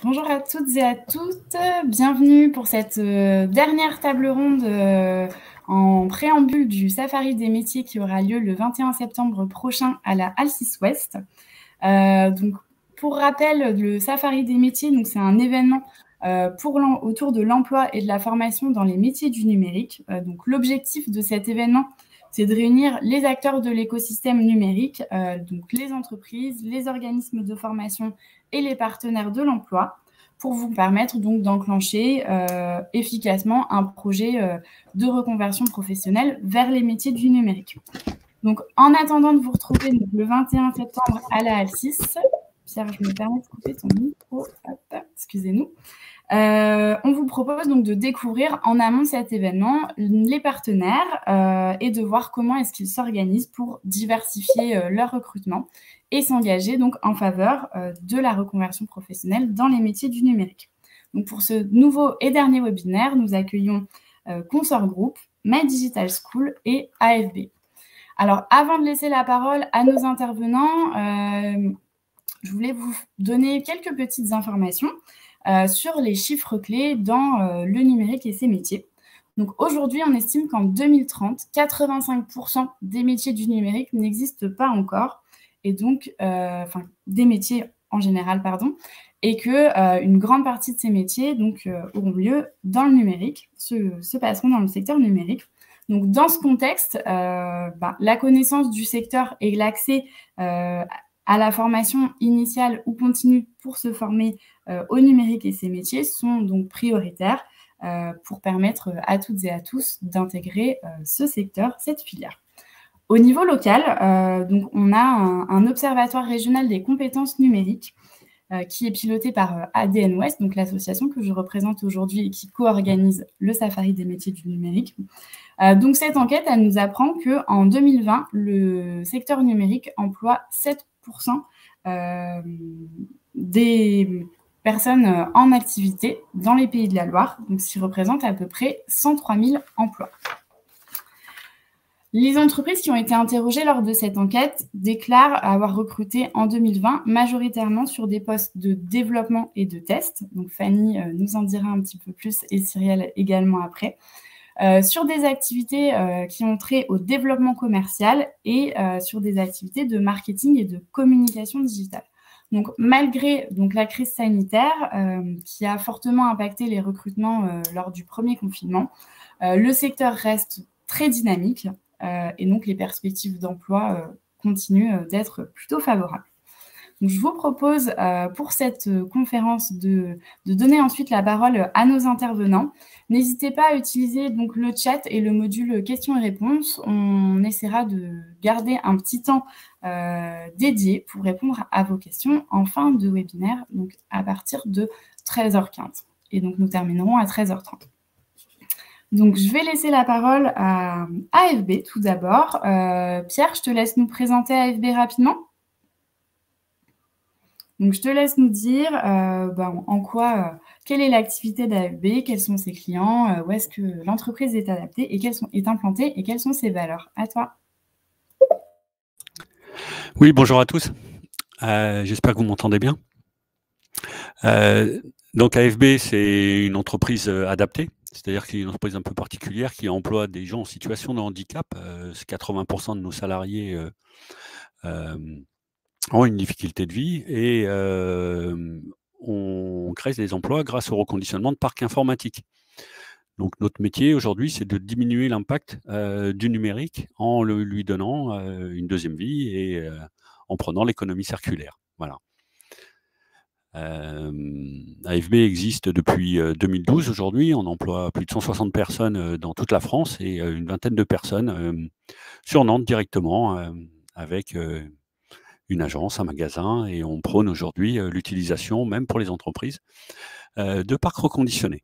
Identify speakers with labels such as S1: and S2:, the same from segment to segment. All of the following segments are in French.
S1: Bonjour à toutes et à toutes, bienvenue pour cette dernière table ronde en préambule du Safari des métiers qui aura lieu le 21 septembre prochain à la Alcis Ouest. Donc, pour rappel, le Safari des métiers, c'est un événement autour de l'emploi et de la formation dans les métiers du numérique. Donc, l'objectif de cet événement, c'est de réunir les acteurs de l'écosystème numérique, donc les entreprises, les organismes de formation et les partenaires de l'emploi, pour vous permettre donc d'enclencher efficacement un projet de reconversion professionnelle vers les métiers du numérique. Donc, en attendant de vous retrouver le 21 septembre à la Alcis, Pierre, je me permets de couper ton micro, excusez-nous. On vous propose donc de découvrir en amont de cet événement les partenaires et de voir comment est-ce qu'ils s'organisent pour diversifier leur recrutement et s'engager donc en faveur de la reconversion professionnelle dans les métiers du numérique. Donc pour ce nouveau et dernier webinaire, nous accueillons Consort Group, My Digital School et AFB. Alors avant de laisser la parole à nos intervenants, je voulais vous donner quelques petites informations sur les chiffres clés dans le numérique et ses métiers. Donc aujourd'hui, on estime qu'en 2030, 85% des métiers du numérique n'existent pas encore, et donc, des métiers en général, pardon, et qu'une grande partie de ces métiers auront lieu dans le numérique, se passeront dans le secteur numérique. Donc dans ce contexte, la connaissance du secteur et l'accès à la formation initiale ou continue pour se former au numérique et ses métiers sont donc prioritaires pour permettre à toutes et à tous d'intégrer ce secteur, cette filière. Au niveau local, donc on a un observatoire régional des compétences numériques qui est piloté par ADN Ouest, donc l'association que je représente aujourd'hui et qui co-organise le Safari des métiers du numérique. Donc cette enquête, elle nous apprend qu'en 2020, le secteur numérique emploie 7% des personnes en activité dans les Pays de la Loire, donc ce qui représente à peu près 103 000 emplois. Les entreprises qui ont été interrogées lors de cette enquête déclarent avoir recruté en 2020 majoritairement sur des postes de développement et de test. Donc Fanny nous en dira un petit peu plus et Cyrielle également après. Sur des activités qui ont trait au développement commercial et sur des activités de marketing et de communication digitale. Donc, malgré la crise sanitaire qui a fortement impacté les recrutements lors du premier confinement, le secteur reste très dynamique et donc les perspectives d'emploi continuent d'être plutôt favorables. Donc, je vous propose pour cette conférence de donner ensuite la parole à nos intervenants. N'hésitez pas à utiliser donc le chat et le module questions et réponses. On essaiera de garder un petit temps dédié pour répondre à vos questions en fin de webinaire, donc à partir de 13h15. Et donc, nous terminerons à 13h30. Donc, je vais laisser la parole à AFB tout d'abord. Pierre, je te laisse nous présenter AFB rapidement. Donc, je te laisse nous dire quelle est l'activité d'AFB, quels sont ses clients, où est-ce que l'entreprise est adaptée et est implantée et quelles sont ses valeurs. À toi.
S2: Oui, bonjour à tous. J'espère que vous m'entendez bien. Donc AFB, c'est une entreprise adaptée, c'est-à-dire qu'il y a une entreprise un peu particulière qui emploie des gens en situation de handicap. 80% de nos salariés ont une difficulté de vie et on crée des emplois grâce au reconditionnement de parcs informatiques. Donc notre métier aujourd'hui, c'est de diminuer l'impact du numérique en lui donnant une deuxième vie et en prenant l'économie circulaire. Voilà. AFB existe depuis 2012 aujourd'hui. On emploie plus de 160 personnes dans toute la France et une vingtaine de personnes sur Nantes directement avec une agence, un magasin, et on prône aujourd'hui l'utilisation, même pour les entreprises, de parcs reconditionnés.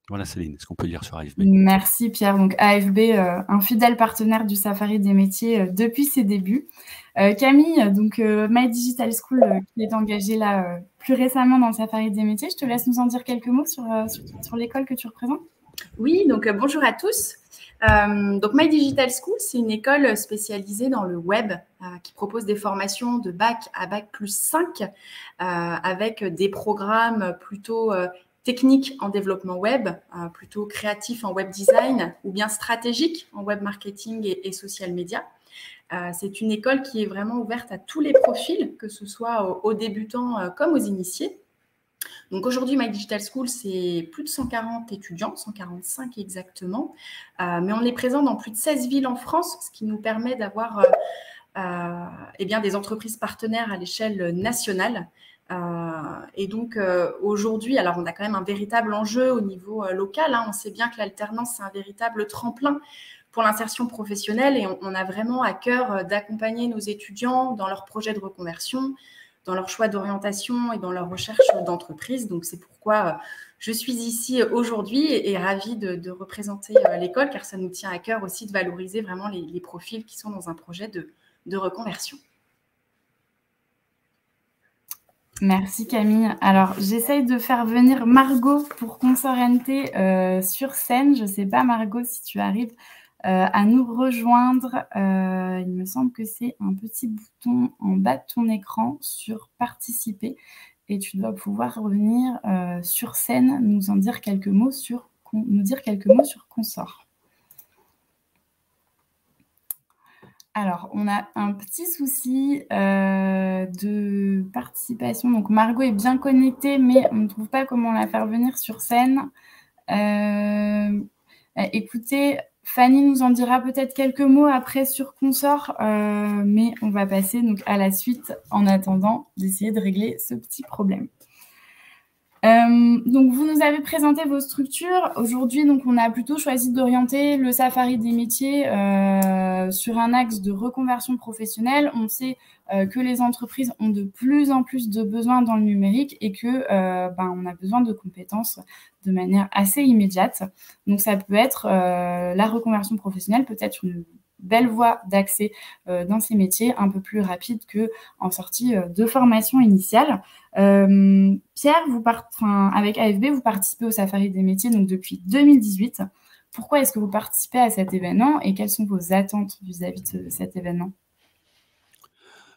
S2: Voilà Céline, ce qu'on peut dire sur AFB.
S1: Merci Pierre. Donc AFB, un fidèle partenaire du Safari des métiers depuis ses débuts. Camille, donc My Digital School qui est engagée là plus récemment dans le Safari des métiers. Je te laisse nous en dire quelques mots sur l'école que tu représentes.
S3: Oui, donc bonjour à tous.
S1: Donc, My Digital School, c'est une école spécialisée dans le web qui propose des formations de bac à bac plus 5 avec des programmes plutôt techniques en développement web, plutôt créatifs en web design ou bien stratégiques en web marketing et social media. C'est une école qui est vraiment ouverte à tous les profils, que ce soit aux débutants comme aux initiés. Donc aujourd'hui, My Digital School, c'est plus de 140 étudiants, 145 exactement, mais on est présent dans plus de 16 villes en France, ce qui nous permet d'avoir des entreprises partenaires à l'échelle nationale. Et donc aujourd'hui, alors on a quand même un véritable enjeu au niveau local, hein. On sait bien que l'alternance, c'est un véritable tremplin pour l'insertion professionnelle et on a vraiment à cœur d'accompagner nos étudiants dans leurs projets de reconversion, dans leur choix d'orientation et dans leur recherche d'entreprise. Donc, c'est pourquoi je suis ici aujourd'hui et ravie de représenter l'école, car ça nous tient à cœur aussi de valoriser vraiment les profils qui sont dans un projet de reconversion. Merci Camille. Alors, j'essaye de faire venir Margot pour Consort NT sur scène. Je ne sais pas, Margot, si tu arrives à nous rejoindre. Il me semble que c'est un petit bouton en bas de ton écran sur participer et tu dois pouvoir revenir sur scène, nous dire quelques mots sur Consort. Alors, on a un petit souci de participation. Donc, Margot est bien connectée, mais on ne trouve pas comment la faire venir sur scène. Écoutez, Fanny nous en dira peut-être quelques mots après sur Consort, mais on va passer donc à la suite en attendant d'essayer de régler ce petit problème. Donc, vous nous avez présenté vos structures. Aujourd'hui, donc, on a plutôt choisi d'orienter le Safari des métiers sur un axe de reconversion professionnelle. On sait que les entreprises ont de plus en plus de besoins dans le numérique et que on a besoin de compétences de manière assez immédiate. Donc, ça peut être la reconversion professionnelle, peut-être une belle voie d'accès dans ces métiers, un peu plus rapide qu'en sortie de formation initiale. Pierre, avec AFB, vous participez au Safari des métiers donc depuis 2018. Pourquoi est-ce que vous participez à cet événement et quelles sont vos attentes vis-à-vis de cet événement ?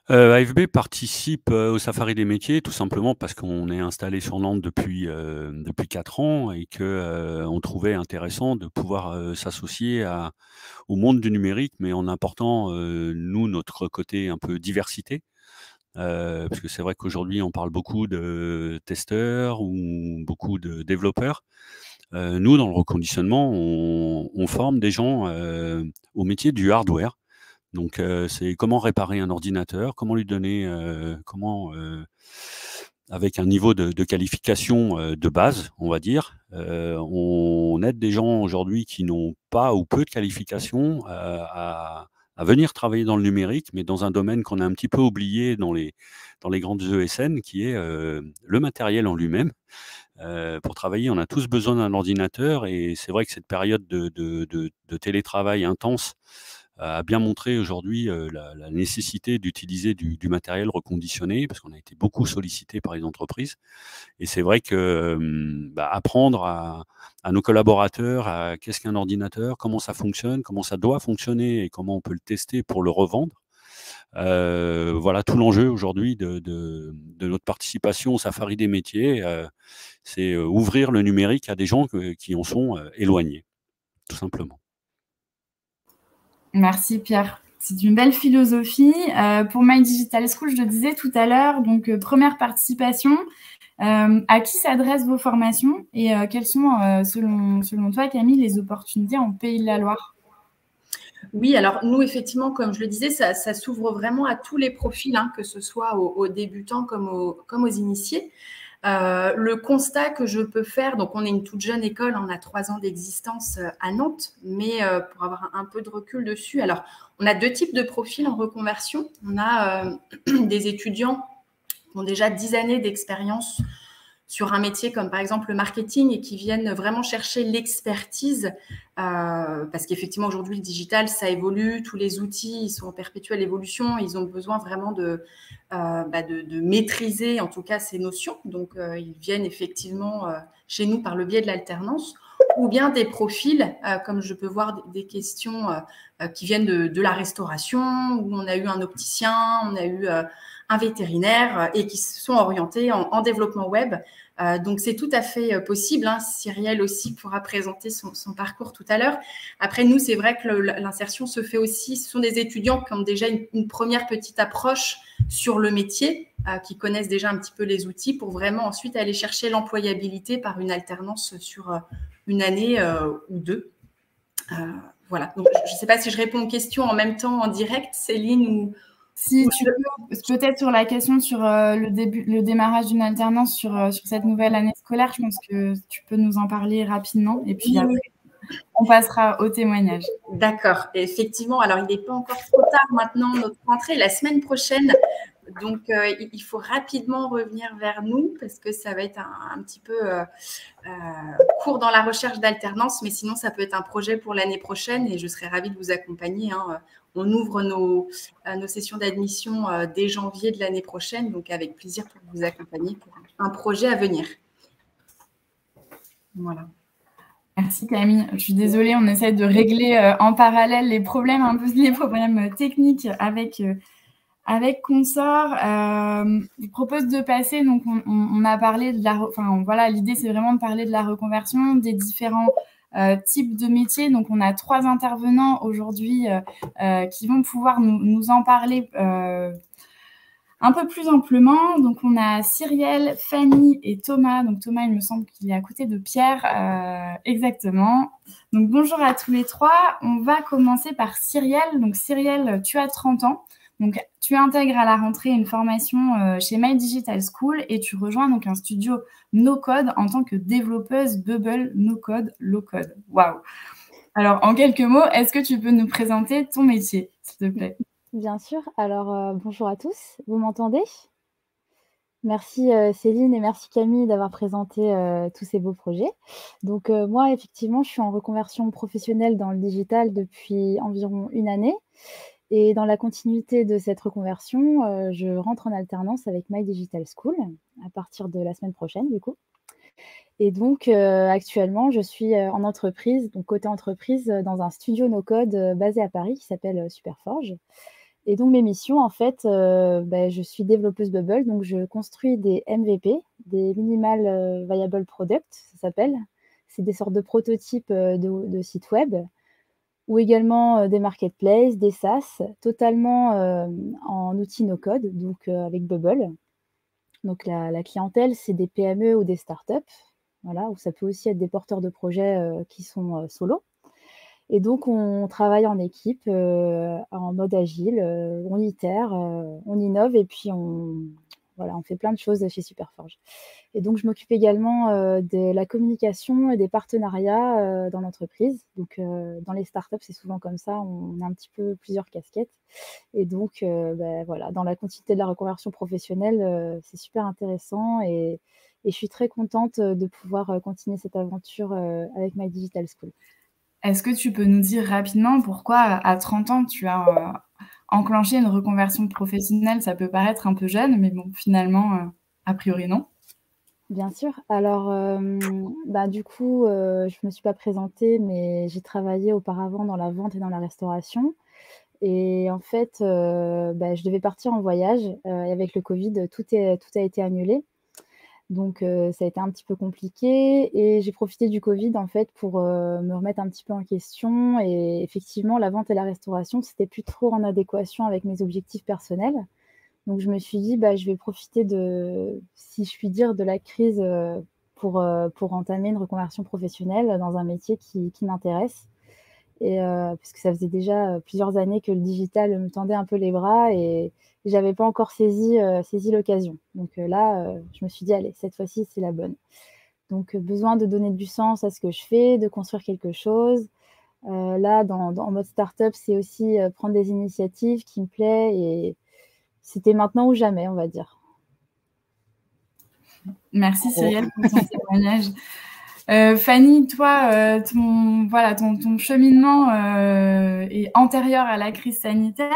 S2: AFB participe au Safari des métiers tout simplement parce qu'on est installé sur Nantes depuis 4 ans et qu'on trouvait intéressant de pouvoir s'associer au monde du numérique, mais en apportant, nous, notre côté un peu diversité. Parce que c'est vrai qu'aujourd'hui, on parle beaucoup de testeurs ou beaucoup de développeurs. Nous, dans le reconditionnement, on forme des gens au métier du hardware. Donc, c'est comment réparer un ordinateur, comment lui donner, avec un niveau de qualification de base, on va dire. On aide des gens aujourd'hui qui n'ont pas ou peu de qualification à venir travailler dans le numérique, mais dans un domaine qu'on a un petit peu oublié dans les grandes ESN, qui est le matériel en lui-même. Pour travailler, on a tous besoin d'un ordinateur et c'est vrai que cette période de télétravail intense a bien montré aujourd'hui la nécessité d'utiliser du matériel reconditionné parce qu'on a été beaucoup sollicité par les entreprises. Et c'est vrai que apprendre à nos collaborateurs à qu'est-ce qu'un ordinateur, comment ça fonctionne, comment ça doit fonctionner et comment on peut le tester pour le revendre. Voilà tout l'enjeu aujourd'hui de notre participation au Safari des métiers. C'est ouvrir le numérique à des gens qui en sont éloignés, tout simplement.
S1: Merci Pierre. C'est une belle philosophie. Pour My Digital School, je le disais tout à l'heure, donc première participation. À qui s'adressent vos formations et quelles sont, selon toi, Camille, les opportunités en Pays de la Loire ?
S3: Oui, alors nous, effectivement, comme je le disais, ça s'ouvre vraiment à tous les profils, hein, que ce soit aux débutants comme aux initiés. Le constat que je peux faire, donc on est une toute jeune école, on a 3 ans d'existence à Nantes, mais pour avoir un peu de recul dessus, alors on a 2 types de profils en reconversion. On a des étudiants qui ont déjà 10 années d'expérience sur un métier comme par exemple le marketing et qui viennent vraiment chercher l'expertise parce qu'effectivement aujourd'hui le digital ça évolue, tous les outils ils sont en perpétuelle évolution, ils ont besoin vraiment de maîtriser en tout cas ces notions, donc ils viennent effectivement chez nous par le biais de l'alternance. ou bien des profils, comme je peux voir des questions qui viennent de la restauration, où on a eu un opticien, on a eu un vétérinaire et qui sont orientés en développement web. Donc, c'est tout à fait possible. Hein. Cyrielle aussi pourra présenter son parcours tout à l'heure. Après, nous, c'est vrai que l'insertion se fait aussi. Ce sont des étudiants qui ont déjà une première petite approche sur le métier, qui connaissent déjà un petit peu les outils pour vraiment ensuite aller chercher l'employabilité par une alternance sur une année ou deux. Voilà. Donc, je ne sais pas si je réponds aux questions en même temps en direct, Céline, ou…
S1: Si tu peux, peut-être sur la question sur le démarrage d'une alternance sur cette nouvelle année scolaire, je pense que tu peux nous en parler rapidement et puis après, on passera au témoignage.
S3: D'accord. Effectivement, alors il n'est pas encore trop tard maintenant, notre rentrée la semaine prochaine. Donc, il faut rapidement revenir vers nous parce que ça va être un petit peu court dans la recherche d'alternance, mais sinon, ça peut être un projet pour l'année prochaine et je serais ravie de vous accompagner. Hein. On ouvre nos sessions d'admission dès janvier de l'année prochaine, donc avec plaisir pour vous accompagner pour un projet à venir. Voilà.
S1: Merci Camille. Je suis désolée, on essaie de régler en parallèle les problèmes techniques avec Consort. Je propose de passer, donc on a parlé de l'idée c'est vraiment de parler de la reconversion, des différents types de métiers. Donc on a 3 intervenants aujourd'hui qui vont pouvoir nous en parler un peu plus amplement. Donc, on a Cyrielle, Fanny et Thomas. Donc, Thomas, il me semble qu'il est à côté de Pierre. Exactement. Donc, bonjour à tous les 3. On va commencer par Cyrielle. Donc, Cyrielle, tu as 30 ans. Donc, tu intègres à la rentrée une formation chez My Digital School et tu rejoins donc un studio no-code en tant que développeuse Bubble no-code, low-code. Waouh! Alors, en quelques mots, est-ce que tu peux nous présenter ton métier, s'il te plaît?
S4: Bien sûr. Alors, bonjour à tous. Vous m'entendez? Merci Céline et merci Camille d'avoir présenté tous ces beaux projets. Donc, moi, effectivement, je suis en reconversion professionnelle dans le digital depuis environ 1 année. Et dans la continuité de cette reconversion, je rentre en alternance avec My Digital School à partir de la semaine prochaine, du coup. Et donc, actuellement, je suis en entreprise, donc côté entreprise, dans un studio no-code basé à Paris qui s'appelle Superforge. Et donc, mes missions, en fait, je suis développeuse Bubble, donc je construis des MVP, des Minimal Viable Products, ça s'appelle. C'est des sortes de prototypes de sites web, ou également des marketplaces, des SaaS, totalement en outils no-code, donc avec Bubble. Donc, la clientèle, c'est des PME ou des startups, voilà, ou ça peut aussi être des porteurs de projets qui sont solo. Et donc, on travaille en équipe, en mode agile, on itère, on innove et puis on fait plein de choses chez Superforge. Et donc, je m'occupe également de la communication et des partenariats dans l'entreprise. Donc, dans les startups, c'est souvent comme ça, on a un petit peu plusieurs casquettes. Et donc, dans la continuité de la reconversion professionnelle, c'est super intéressant et je suis très contente de pouvoir continuer cette aventure avec My Digital School.
S1: Est-ce que tu peux nous dire rapidement pourquoi, à 30 ans, tu as enclenché une reconversion professionnelle? Ça peut paraître un peu jeune, mais bon, finalement, a priori, non.
S4: Bien sûr. Alors, du coup, je ne me suis pas présentée, mais j'ai travaillé auparavant dans la vente et dans la restauration. Et en fait, je devais partir en voyage et avec le Covid, tout a été annulé. Donc, ça a été un petit peu compliqué et j'ai profité du Covid, en fait, pour me remettre un petit peu en question et effectivement, la vente et la restauration, c'était plus trop en adéquation avec mes objectifs personnels. Donc, je me suis dit: je vais profiter de, si je puis dire, de la crise, pour entamer une reconversion professionnelle dans un métier qui m'intéresse et puisque ça faisait déjà plusieurs années que le digital me tendait un peu les bras et j'avais pas encore saisi l'occasion. Donc là, je me suis dit: «Allez, cette fois-ci, c'est la bonne». Donc besoin de donner du sens à ce que je fais, de construire quelque chose. Là, en mode start-up, c'est aussi prendre des initiatives qui me plaît et c'était maintenant ou jamais, on va dire.
S1: Merci Cyrielle pour ton témoignage. Fanny, toi, ton cheminement est antérieur à la crise sanitaire.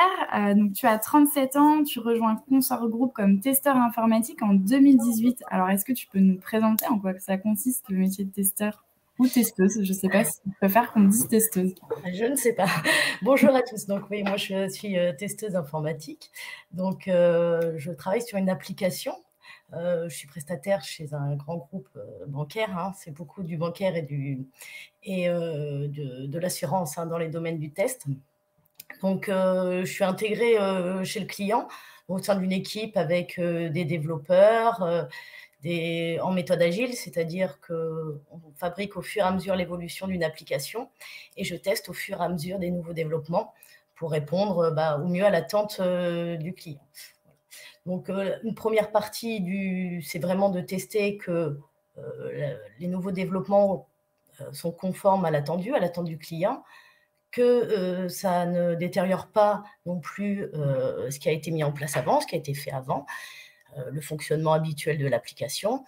S1: Donc, tu as 37 ans, tu rejoins Consort Group comme testeur informatique en 2018. Alors, est-ce que tu peux nous présenter en quoi ça consiste, le métier de testeur? ou testeuse. Je ne sais pas si tu préfères qu'on me dise testeuse.
S5: Je ne sais pas. Bonjour à tous. Donc oui, moi je suis testeuse informatique. Donc je travaille sur une application. Je suis prestataire chez un grand groupe bancaire. Hein. C'est beaucoup du bancaire et de l'assurance dans les domaines du test. Donc je suis intégrée chez le client au sein d'une équipe avec des développeurs, en méthode agile, c'est-à-dire qu'on fabrique au fur et à mesure l'évolution d'une application et je teste au fur et à mesure des nouveaux développements pour répondre au mieux à l'attente du client. Donc, une première partie c'est vraiment de tester que les nouveaux développements sont conformes à l'attendu du client, que ça ne détériore pas non plus ce qui a été mis en place avant, ce qui a été fait avant, le fonctionnement habituel de l'application.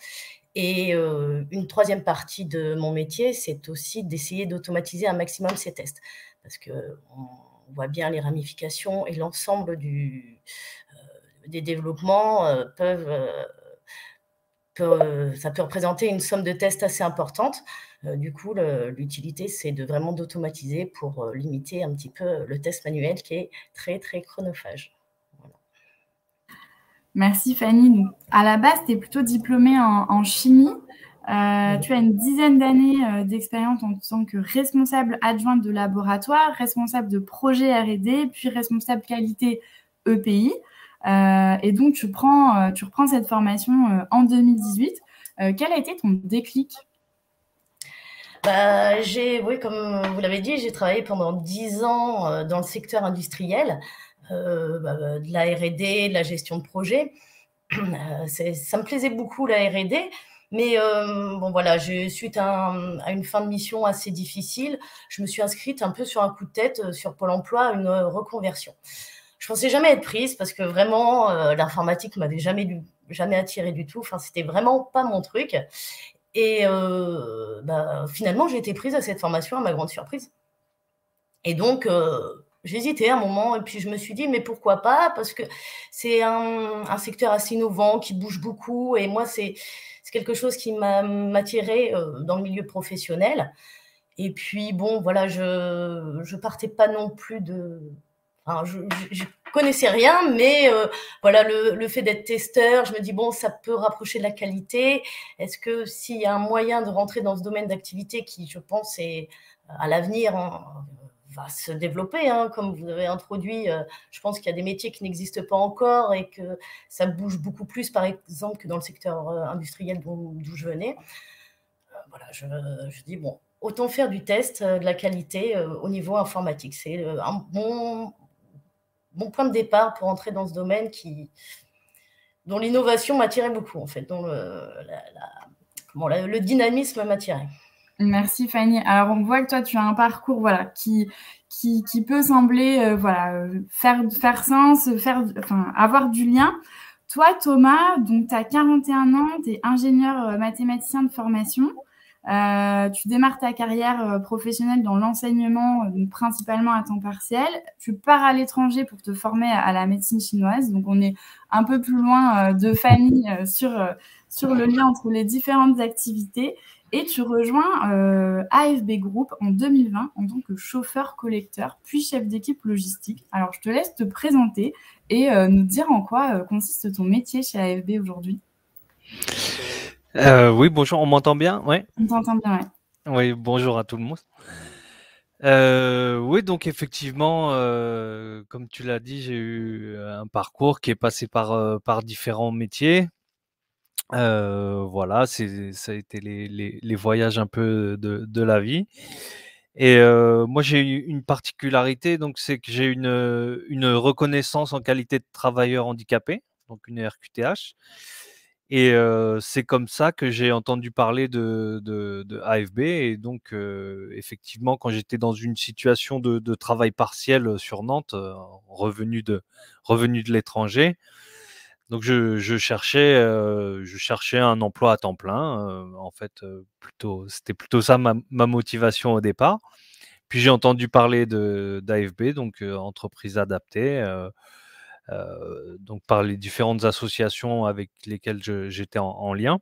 S5: Et une troisième partie de mon métier, c'est aussi d'essayer d'automatiser un maximum ces tests. Parce qu'on voit bien les ramifications et l'ensemble des développements ça peut représenter une somme de tests assez importante. Du coup, l'utilité, c'est de vraiment d'automatiser pour limiter un petit peu le test manuel qui est très, très chronophage. Voilà.
S1: Merci Fanny. Donc, à la base, tu es plutôt diplômée en chimie. Tu as une dizaine d'années d'expérience en tant que responsable adjointe de laboratoire, responsable de projet R&D, puis responsable qualité EPI. Et donc, tu reprends cette formation en 2018. Quel a été ton déclic ?
S5: Oui, comme vous l'avez dit, j'ai travaillé pendant 10 ans dans le secteur industriel, de la R&D, de la gestion de projet. Ça me plaisait beaucoup, la R&D. Mais suite à une fin de mission assez difficile, je me suis inscrite un peu sur un coup de tête sur Pôle emploi à une reconversion. Je pensais jamais être prise parce que vraiment, l'informatique m'avait jamais attirée du tout. Enfin, c'était vraiment pas mon truc. Et finalement, j'ai été prise à cette formation à ma grande surprise. Et donc, j'hésitais un moment et puis je me suis dit, mais pourquoi pas ? Parce que c'est un secteur assez innovant qui bouge beaucoup et moi, c'est quelque chose qui m'attirait dans le milieu professionnel. Et puis, bon, voilà, je partais pas non plus je connaissais rien, mais voilà, le fait d'être testeur, je me dis, bon, ça peut rapprocher de la qualité. Est-ce que s'il y a un moyen de rentrer dans ce domaine d'activité qui, je pense, est à l'avenir, va se développer, comme vous avez introduit, je pense qu'il y a des métiers qui n'existent pas encore et que ça bouge beaucoup plus, par exemple, que dans le secteur industriel d'où je venais. Voilà, je dis, bon, autant faire du test, de la qualité au niveau informatique. C'est un bon point de départ pour entrer dans ce domaine dont l'innovation m'attirait beaucoup, en fait, dont le dynamisme m'attirait.
S1: Merci Fanny. Alors on voit que toi tu as un parcours qui peut sembler faire sens, avoir du lien. Toi Thomas, donc tu as 41 ans, tu es ingénieur mathématicien de formation. Tu démarres ta carrière professionnelle dans l'enseignement, principalement à temps partiel. Tu pars à l'étranger pour te former à la médecine chinoise. Donc, on est un peu plus loin de Fanny sur le lien entre les différentes activités. Et tu rejoins AFB Group en 2020 en tant que chauffeur-collecteur, puis chef d'équipe logistique. Alors, je te laisse te présenter et nous dire en quoi consiste ton métier chez AFB aujourd'hui.
S6: Oui, bonjour, on m'entend bien? Ouais.
S1: On t'entend bien, ouais.
S6: Oui, bonjour à tout le monde. Oui, donc effectivement, comme tu l'as dit, j'ai eu un parcours qui est passé par différents métiers. Voilà, ça a été les voyages un peu de la vie. Et moi, j'ai eu une particularité, donc c'est que j'ai une reconnaissance en qualité de travailleur handicapé, donc une RQTH. Et c'est comme ça que j'ai entendu parler de AFB. Et donc, effectivement, quand j'étais dans une situation de travail partiel sur Nantes, revenu de l'étranger, donc je cherchais un emploi à temps plein. En fait, c'était plutôt ça ma motivation au départ. Puis j'ai entendu parler d'AFB, donc entreprise adaptée. Donc par les différentes associations avec lesquelles j'étais en lien.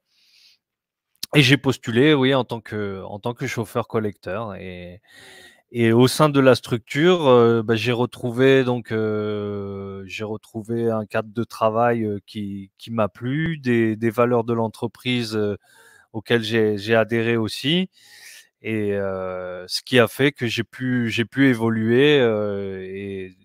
S6: Et j'ai postulé, oui, en tant que chauffeur-collecteur. Et au sein de la structure, j'ai retrouvé un cadre de travail qui m'a plu, des valeurs de l'entreprise auxquelles j'ai adhéré aussi. Et ce qui a fait que j'ai pu évoluer.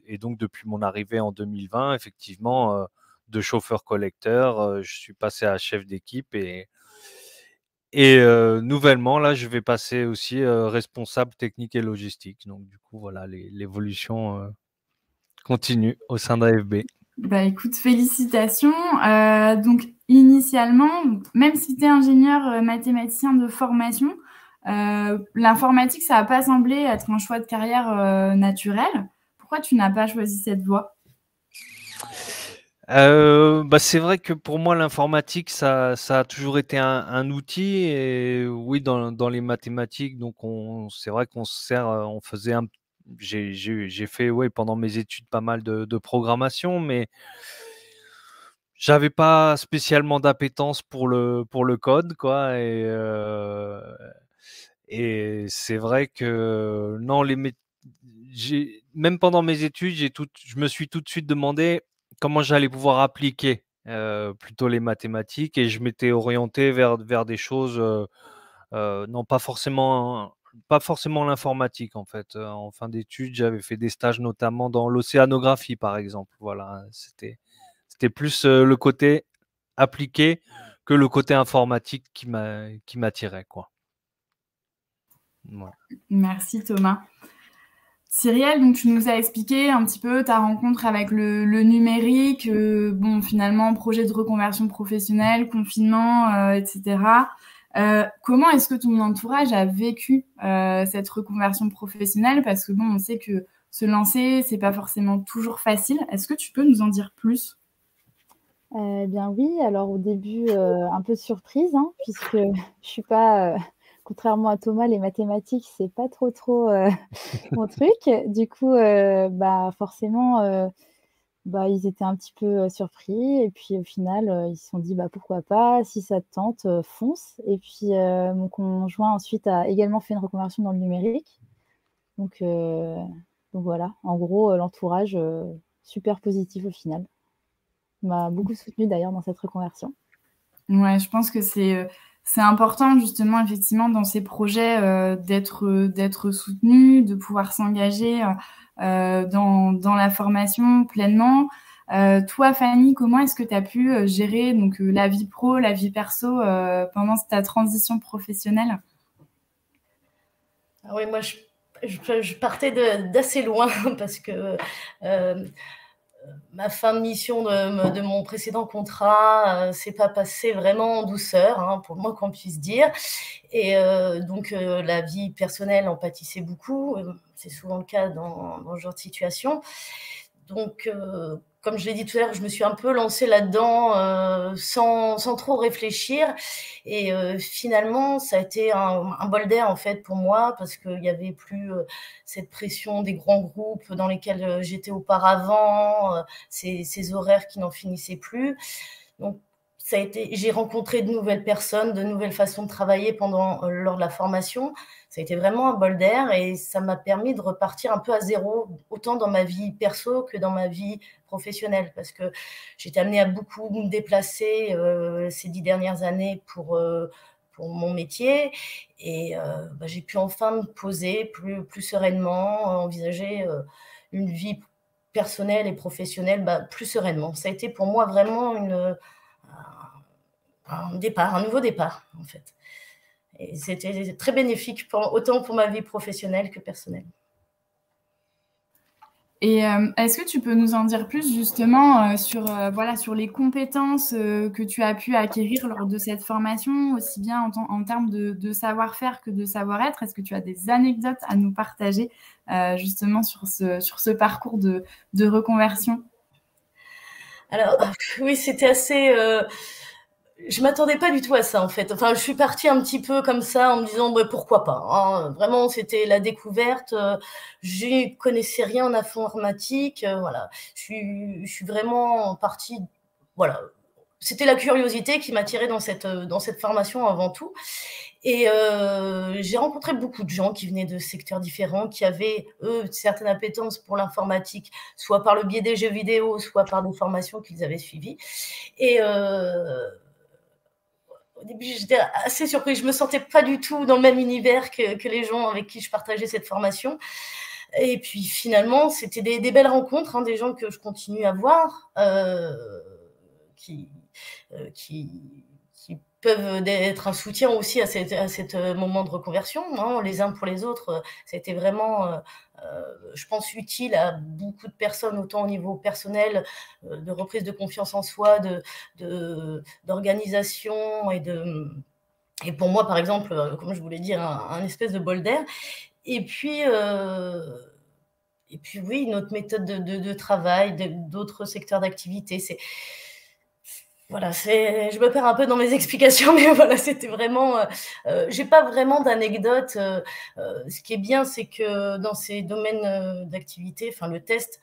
S6: Et donc, depuis mon arrivée en 2020, effectivement, de chauffeur-collecteur, je suis passé à chef d'équipe. Et nouvellement, là, je vais passer aussi responsable technique et logistique. Donc, du coup, voilà, l'évolution continue au sein d'AFB.
S1: Bah, écoute, félicitations. Donc, initialement, même si tu es ingénieur mathématicien de formation, l'informatique, ça n'a pas semblé être un choix de carrière naturel. Pourquoi tu n'as pas choisi cette voie?
S6: C'est vrai que pour moi, l'informatique, ça a toujours été un outil. Et oui, dans les mathématiques, donc c'est vrai qu'on se sert, on faisait j'ai fait, ouais, pendant mes études, pas mal de programmation, mais j'avais pas spécialement d'appétence pour le code, quoi. Et c'est vrai que non, même pendant mes études, je me suis tout de suite demandé comment j'allais pouvoir appliquer plutôt les mathématiques, et je m'étais orienté vers des choses, non, pas forcément l'informatique, en fait. En fin d'études, j'avais fait des stages notamment dans l'océanographie, par exemple. Voilà, c'était plus le côté appliqué que le côté informatique qui m'attirait, quoi. Ouais.
S1: Merci Thomas. Cyrielle, donc tu nous as expliqué un petit peu ta rencontre avec le numérique, bon, finalement, projet de reconversion professionnelle, confinement, etc. Comment est-ce que ton entourage a vécu cette reconversion professionnelle? Parce que bon, on sait que se lancer, c'est pas forcément toujours facile. Est-ce que tu peux nous en dire plus?
S4: Bien oui, alors au début, un peu de surprise, hein, puisque je suis pas, contrairement à Thomas, les mathématiques, c'est pas trop, mon truc. Du coup, forcément, ils étaient un petit peu, surpris, et puis au final, ils se sont dit: «Bah, pourquoi pas? Si ça te tente, fonce», et puis, mon conjoint ensuite a également fait une reconversion dans le numérique. Donc voilà, en gros, l'entourage, super positif au final. Il m'a beaucoup soutenue d'ailleurs dans cette reconversion.
S1: Ouais, je pense que c'est important justement effectivement dans ces projets d'être soutenu, de pouvoir s'engager dans la formation pleinement. Toi, Fanny, comment est-ce que tu as pu gérer donc la vie pro, la vie perso pendant ta transition professionnelle?
S5: Ah oui, moi je partais d'assez loin parce que ma fin de mission de mon précédent contrat s'est pas passée vraiment en douceur, hein, pour le moins qu'on puisse dire. Et donc la vie personnelle en pâtissait beaucoup. C'est souvent le cas dans ce genre de situation. Donc, comme je l'ai dit tout à l'heure, je me suis un peu lancée là-dedans sans trop réfléchir. Et finalement, ça a été un bol d'air en fait pour moi, parce qu'il n'y avait plus cette pression des grands groupes dans lesquels j'étais auparavant, ces horaires qui n'en finissaient plus. Donc, j'ai rencontré de nouvelles personnes, de nouvelles façons de travailler lors de la formation. Ça a été vraiment un bol d'air, et ça m'a permis de repartir un peu à zéro, autant dans ma vie perso que dans ma vie professionnelle, parce que j'étais amenée à beaucoup me déplacer ces 10 dernières années pour mon métier, et j'ai pu enfin me poser plus sereinement, envisager une vie personnelle et professionnelle plus sereinement. Ça a été pour moi vraiment un nouveau départ, en fait. Et c'était très bénéfique, autant pour ma vie professionnelle que personnelle.
S1: Et est-ce que tu peux nous en dire plus justement sur les compétences que tu as pu acquérir lors de cette formation, aussi bien en termes de savoir-faire que de savoir-être? Est-ce que tu as des anecdotes à nous partager justement sur ce parcours de reconversion?
S5: Alors, oui, c'était assez... je m'attendais pas du tout à ça, en fait. Enfin, je suis partie un petit peu comme ça en me disant pourquoi pas, hein. Vraiment, c'était la découverte. Je connaissais rien en informatique. Voilà, je suis vraiment partie. Voilà, c'était la curiosité qui m'attirait dans cette formation avant tout. Et j'ai rencontré beaucoup de gens qui venaient de secteurs différents, qui avaient, eux, certaines appétences pour l'informatique, soit par le biais des jeux vidéo, soit par des formations qu'ils avaient suivies. Et au début, j'étais assez surprise. Je ne me sentais pas du tout dans le même univers que les gens avec qui je partageais cette formation. Et puis finalement, c'était des belles rencontres, hein, des gens que je continue à voir, qui peuvent être un soutien aussi à ce moment de reconversion, hein, les uns pour les autres. Ça a été vraiment, je pense, utile à beaucoup de personnes, autant au niveau personnel, de reprise de confiance en soi, d'organisation et pour moi, par exemple, comme je voulais dire, un espèce de bol d'air. Et puis, oui, une autre méthode de travail, d'autres secteurs d'activité. Voilà, je me perds un peu dans mes explications, mais voilà, c'était vraiment. J'ai pas vraiment d'anecdote. Ce qui est bien, c'est que dans ces domaines d'activité, enfin le test,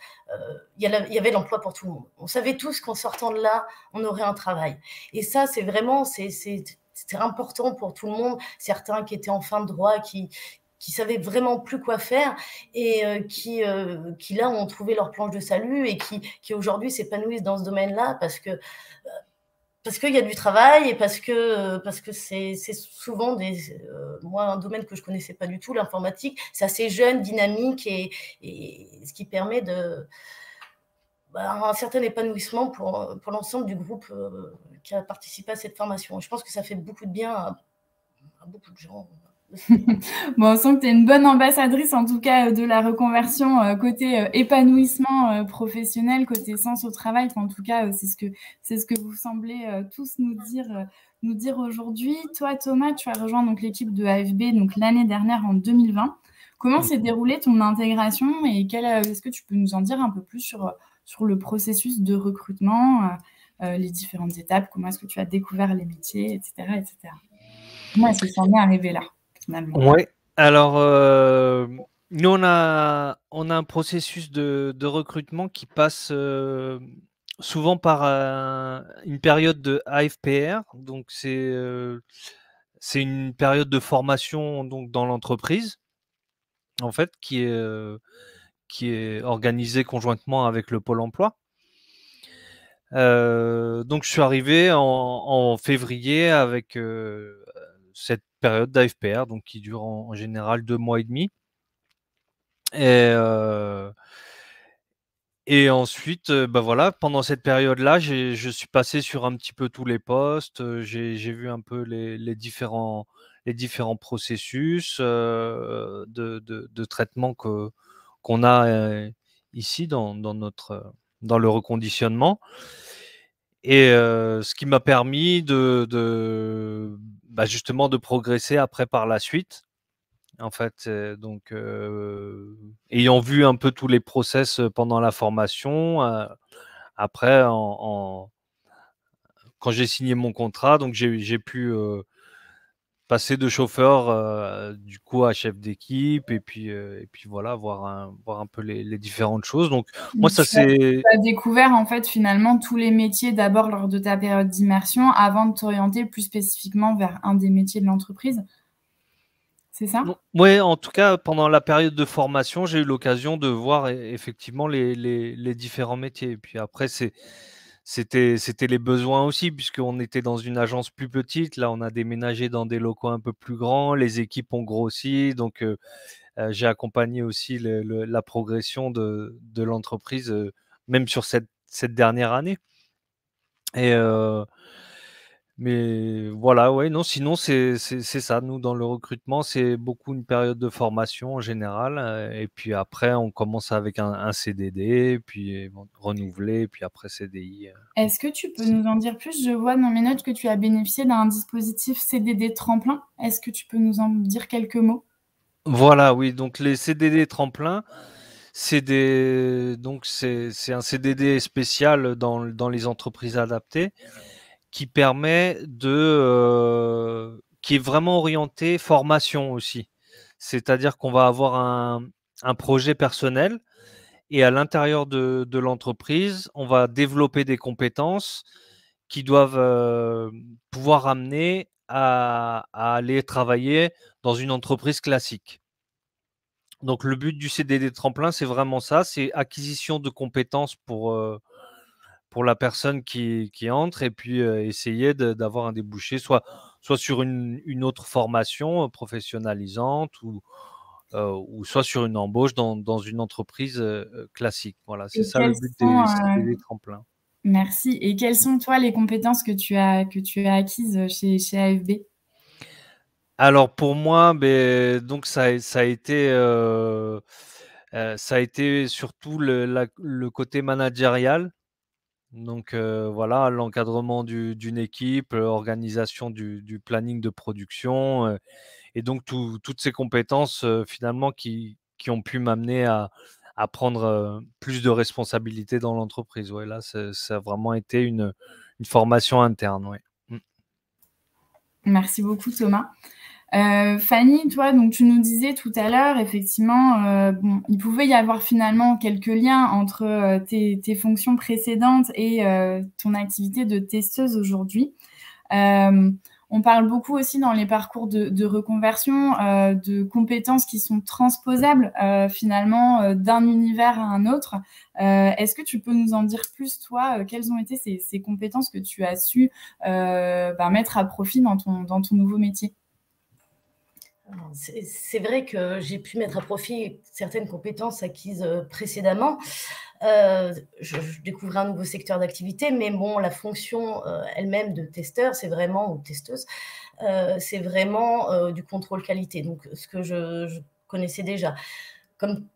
S5: il y avait l'emploi pour tout le monde. On savait tous qu'en sortant de là, on aurait un travail. Et ça, c'est vraiment, c'était important pour tout le monde. Certains qui étaient en fin de droit, qui savaient vraiment plus quoi faire et qui là ont trouvé leur planche de salut et qui aujourd'hui s'épanouissent dans ce domaine-là parce qu'il y a du travail et parce que c'est souvent moi, un domaine que je connaissais pas du tout, l'informatique, c'est assez jeune, dynamique et ce qui permet un certain épanouissement pour l'ensemble du groupe qui a participé à cette formation. Et je pense que ça fait beaucoup de bien à beaucoup de gens.
S1: Bon, on sent que tu es une bonne ambassadrice, en tout cas, de la reconversion côté épanouissement professionnel, côté sens au travail. Enfin, en tout cas, c'est ce que vous semblez tous nous dire aujourd'hui. Toi, Thomas, tu as rejoint donc l'équipe de AFB donc l'année dernière en 2020. Comment s'est déroulée ton intégration et est-ce que tu peux nous en dire un peu plus sur le processus de recrutement, les différentes étapes, comment est-ce que tu as découvert les métiers, etc., etc. Comment est-ce que ça en est arrivé là?
S6: Oui, alors nous on a un processus de recrutement qui passe souvent par une période de AFPR, donc c'est une période de formation donc dans l'entreprise en fait qui est organisée conjointement avec le Pôle emploi. Donc je suis arrivé en février avec cette période d'AFPR, donc qui dure en général 2 mois et demi. Et ensuite, voilà, pendant cette période-là, je suis passé sur un petit peu tous les postes. J'ai vu un peu les différents processus de traitement qu'on a ici dans le reconditionnement. Et ce qui m'a permis justement de progresser après par la suite. En fait, donc ayant vu un peu tous les process pendant la formation, après quand j'ai signé mon contrat, donc j'ai pu passer de chauffeur du coup à chef d'équipe et puis voilà, voir un peu les différentes choses. Donc moi ça c'est.
S1: Tu as découvert en fait finalement tous les métiers d'abord lors de ta période d'immersion avant de t'orienter plus spécifiquement vers un des métiers de l'entreprise. C'est ça?
S6: Oui, en tout cas, pendant la période de formation, j'ai eu l'occasion de voir effectivement les différents métiers. Et puis après, c'était les besoins aussi, puisqu'on était dans une agence plus petite. Là, on a déménagé dans des locaux un peu plus grands. Les équipes ont grossi. Donc, j'ai accompagné aussi la progression de l'entreprise, même sur cette dernière année. Et mais voilà, ouais, non, sinon c'est ça. Nous, dans le recrutement, c'est beaucoup une période de formation en général, et puis après, on commence avec un CDD, puis renouvelé, puis après CDI.
S1: Est-ce que tu peux nous en dire plus? Je vois dans mes notes que tu as bénéficié d'un dispositif CDD tremplin. Est-ce que tu peux nous en dire quelques mots?
S6: Voilà, oui. Donc les CDD tremplin, c'est un CDD spécial dans les entreprises adaptées, qui permet qui est vraiment orienté formation aussi. C'est-à-dire qu'on va avoir un projet personnel et à l'intérieur de l'entreprise, on va développer des compétences qui doivent pouvoir amener à aller travailler dans une entreprise classique. Donc le but du CDD tremplin, c'est vraiment ça, c'est acquisition de compétences pour la personne qui entre et puis essayer d'avoir un débouché, soit sur une autre formation professionnalisante ou soit sur une embauche dans une entreprise classique. Voilà, c'est
S1: Et
S6: ça le
S1: quelles
S6: but
S1: sont,
S6: des CDD tremplins.
S1: merci. Et quelles sont, toi, les compétences que tu as acquises chez AFB?
S6: Alors pour moi, donc ça a été surtout le côté managérial. Donc voilà, l'encadrement d'une équipe, l'organisation du planning de production, et donc toutes ces compétences finalement qui ont pu m'amener à prendre plus de responsabilités dans l'entreprise. Ouais, là, ça a vraiment été une formation interne. Ouais.
S1: Merci beaucoup, Thomas. Fanny, toi, donc tu nous disais tout à l'heure, effectivement, il pouvait y avoir finalement quelques liens entre tes fonctions précédentes et ton activité de testeuse aujourd'hui. On parle beaucoup aussi dans les parcours de reconversion de compétences qui sont transposables finalement d'un univers à un autre. Est-ce que tu peux nous en dire plus, toi, quelles ont été ces compétences que tu as su mettre à profit dans ton nouveau métier?
S5: C'est vrai que j'ai pu mettre à profit certaines compétences acquises précédemment. Je découvrais un nouveau secteur d'activité, mais bon, la fonction elle-même de testeur, c'est vraiment, ou testeuse, c'est vraiment du contrôle qualité, donc ce que je connaissais déjà. Comme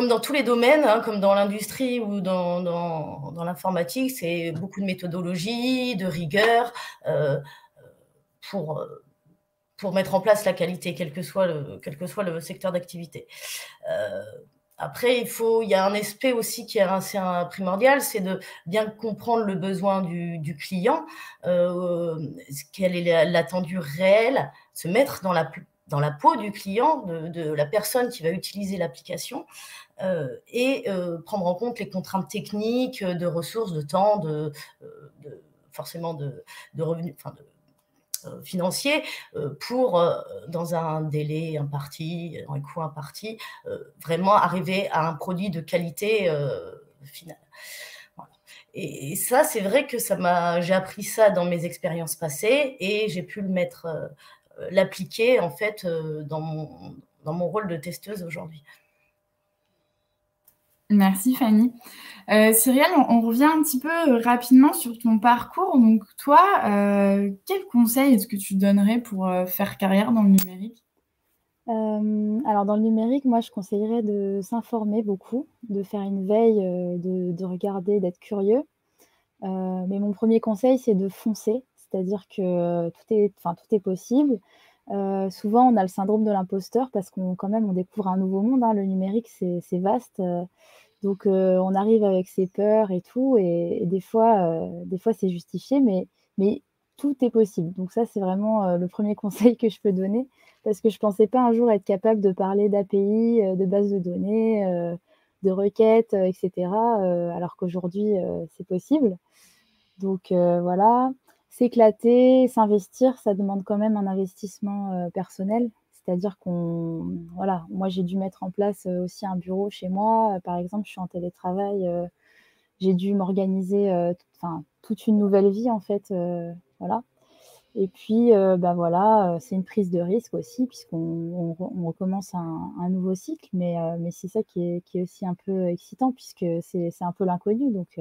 S5: dans tous les domaines, hein, comme dans l'industrie ou dans l'informatique, c'est beaucoup de méthodologie, de rigueur pour mettre en place la qualité, quel que soit le secteur d'activité. Après, il y a un aspect aussi qui est assez primordial, c'est de bien comprendre le besoin du client, quel est l'attendu réel, se mettre dans la peau du client, de la personne qui va utiliser l'application, et prendre en compte les contraintes techniques, de ressources, de temps, forcément de revenus, financier, pour, dans un délai imparti, dans un coût imparti, vraiment arriver à un produit de qualité finale. Voilà. Et ça, c'est vrai que j'ai appris ça dans mes expériences passées et j'ai pu l'appliquer en fait dans mon rôle de testeuse aujourd'hui.
S1: Merci Fanny. Cyrielle, on revient un petit peu rapidement sur ton parcours. Donc toi, quel conseil est-ce que tu donnerais pour faire carrière dans le numérique?
S4: Alors dans le numérique, moi je conseillerais de s'informer beaucoup, de faire une veille, de regarder, d'être curieux. Mais mon premier conseil, c'est de foncer, c'est-à-dire que tout est possible. Souvent on a le syndrome de l'imposteur parce qu'on découvre un nouveau monde, hein. Le numérique, c'est vaste, donc on arrive avec ses peurs et tout et des fois c'est justifié, mais tout est possible. Donc ça, c'est vraiment le premier conseil que je peux donner parce que je pensais pas un jour être capable de parler d'API, de bases de données, de requêtes, et cetera, alors qu'aujourd'hui, c'est possible. Donc voilà, s'éclater, s'investir, ça demande quand même un investissement personnel. C'est-à-dire voilà, moi j'ai dû mettre en place aussi un bureau chez moi. Par exemple, je suis en télétravail, j'ai dû m'organiser toute une nouvelle vie en fait, voilà. Et puis voilà, c'est une prise de risque aussi puisqu'on recommence un nouveau cycle, mais c'est ça qui est aussi un peu excitant puisque c'est un peu l'inconnu, donc